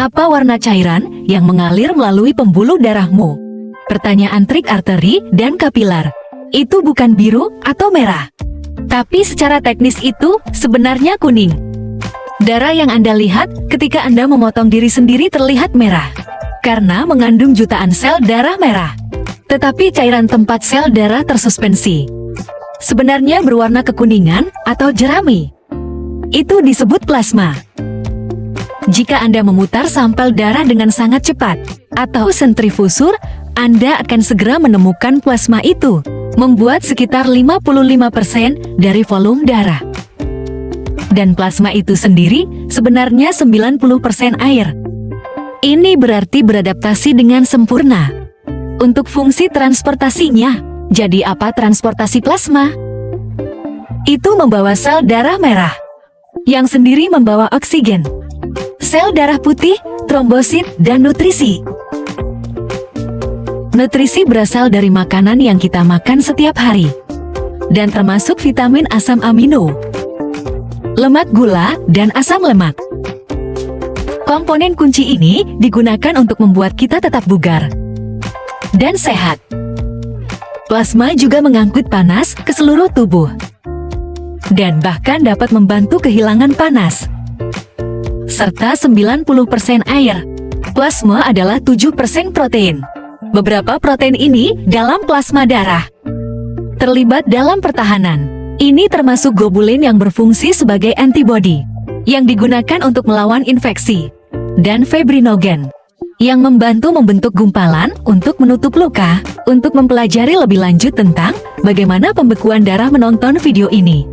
Apa warna cairan yang mengalir melalui pembuluh darahmu? Pertanyaan trik arteri dan kapilar. Itu bukan biru atau merah. Tapi secara teknis itu sebenarnya kuning. Darah yang Anda lihat ketika Anda memotong diri sendiri terlihat merah, karena mengandung jutaan sel darah merah. Tetapi cairan tempat sel darah tersuspensi sebenarnya berwarna kekuningan atau jerami. Itu disebut plasma. Jika Anda memutar sampel darah dengan sangat cepat atau sentrifusur, Anda akan segera menemukan plasma itu, membuat sekitar 55% dari volume darah. Dan plasma itu sendiri sebenarnya 90% air. Ini berarti beradaptasi dengan sempurna. Untuk fungsi transportasinya, jadi apa transportasi plasma? Itu membawa sel darah merah, yang sendiri membawa oksigen, sel darah putih, trombosit, dan nutrisi. Nutrisi berasal dari makanan yang kita makan setiap hari, dan termasuk vitamin asam amino, lemak gula, dan asam lemak. Komponen kunci ini digunakan untuk membuat kita tetap bugar dan sehat. Plasma juga mengangkut panas ke seluruh tubuh, dan bahkan dapat membantu kehilangan panas. Serta 90% air. Plasma adalah 7% protein. Beberapa protein ini dalam plasma darah terlibat dalam pertahanan. Ini termasuk globulin yang berfungsi sebagai antibodi, yang digunakan untuk melawan infeksi, dan fibrinogen, yang membantu membentuk gumpalan untuk menutup luka. Untuk mempelajari lebih lanjut tentang bagaimana pembekuan darah menonton video ini.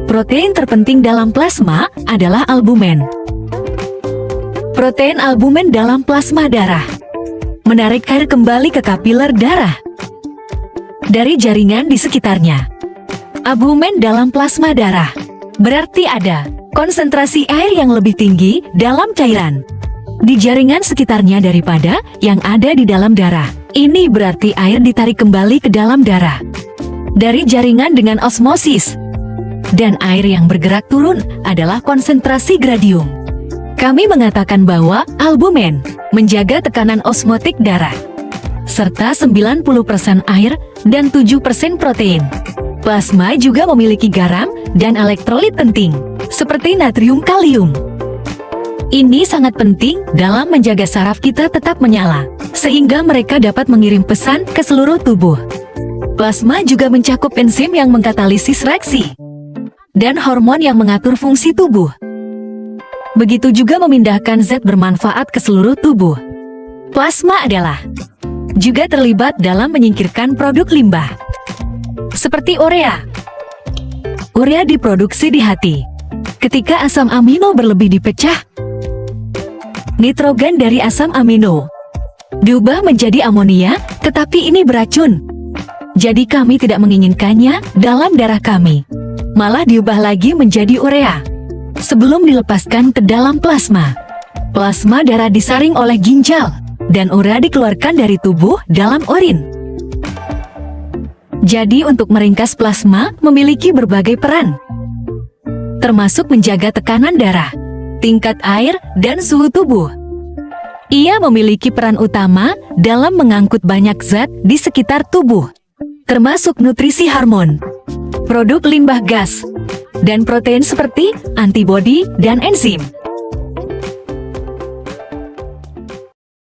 Protein terpenting dalam plasma adalah albumen. Protein albumen dalam plasma darah menarik air kembali ke kapiler darah dari jaringan di sekitarnya. Albumen dalam plasma darah berarti ada konsentrasi air yang lebih tinggi dalam cairan di jaringan sekitarnya daripada yang ada di dalam darah. Ini berarti air ditarik kembali ke dalam darah dari jaringan dengan osmosis. Dan air yang bergerak turun adalah konsentrasi gradium. Kami mengatakan bahwa albumen menjaga tekanan osmotik darah, serta 90% air dan 7% protein. Plasma juga memiliki garam dan elektrolit penting, seperti natrium kalium. Ini sangat penting dalam menjaga saraf kita tetap menyala, sehingga mereka dapat mengirim pesan ke seluruh tubuh. Plasma juga mencakup enzim yang mengkatalisis reaksi, dan hormon yang mengatur fungsi tubuh. Begitu juga memindahkan zat bermanfaat ke seluruh tubuh. Plasma adalah juga terlibat dalam menyingkirkan produk limbah, seperti urea. Urea diproduksi di hati ketika asam amino berlebih dipecah. Nitrogen dari asam amino diubah menjadi amonia, tetapi ini beracun. Jadi kami tidak menginginkannya dalam darah kami. Malah diubah lagi menjadi urea sebelum dilepaskan ke dalam plasma. Plasma darah disaring oleh ginjal, dan urea dikeluarkan dari tubuh dalam urin. Jadi untuk meringkas, plasma memiliki berbagai peran, termasuk menjaga tekanan darah, tingkat air, dan suhu tubuh. Ia memiliki peran utama dalam mengangkut banyak zat di sekitar tubuh, termasuk nutrisi, hormon, produk limbah gas, dan protein seperti antibodi dan enzim.